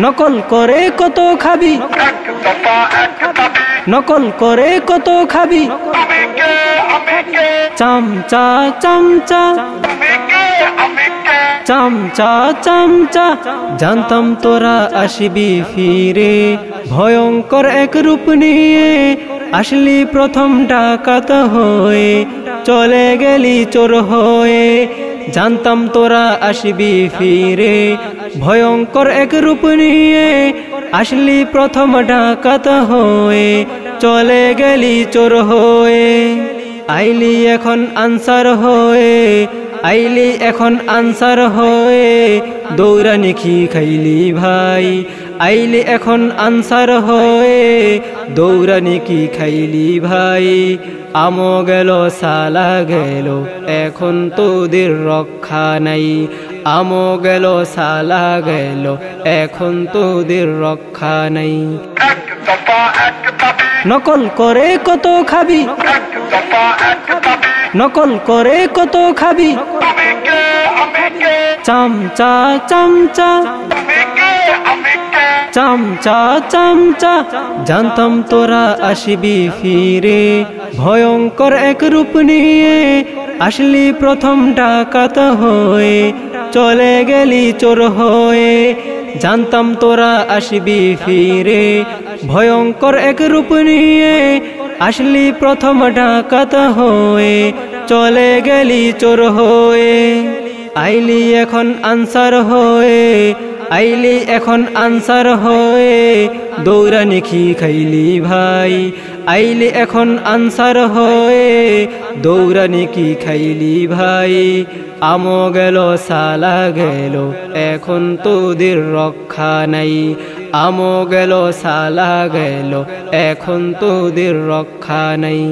নকল করে কত খাবি, নকল করে কত খাবি, চামচা চামচা চামচা চামচা। জানতাম তোরা আসবি ফিরে, ভয়ঙ্কর এক রূপ নিয়ে আসলি প্রথম ডাকাত হয়ে, চলে গেলি চোর হয়ে। জানতাম তোরা আসবি ফিরে, ভয়ঙ্কর এক রূপ নিয়ে আসলি প্রথম ডাকাত হয়ে, চলে গেলি চোর হয়ে। আইলি এখন আনসার হয়ে, আইলি এখন আনসার হয়ে, দৌড়ানি কি খাইলি ভাই। আইলি এখন আনসার হয়ে, দৌড়ানি কি খাইলি ভাই। আমও গেল সালা গেল, এখন তোদের রক্ষা নাই। আমও গেল সালা গেল, এখন তোদের রক্ষা নাই। নকল করে কত খাবি, নকল করে কত খাবি, চামচা চামচা চামচা চামচা। জানতাম তোরা আসবি ফিরে, ভয়ঙ্কর এক রূপ নিয়ে আসলি প্রথম ডাকাত হয়ে, চলে গেলি চোর হয়ে। জানতাম তোরা আসবি ফিরে, ভয়ঙ্কর এক রূপ নিয়ে আসলি প্রথম ডাকাত হয়ে, চলে গেলি চোর হয়ে। আইলি এখন আনসার হয়ে, আইলি এখন আনসার হয়ে, দৌড়ানি কি খাইলি ভাই। আইলি এখন আনসার হয়ে, দৌড়ানি কি খাইলি ভাই। আমও গেল সালা গেল, এখন তোদের রক্ষা নাই। আমও গেল সালা গেল, এখন তোদের রক্ষা নাই।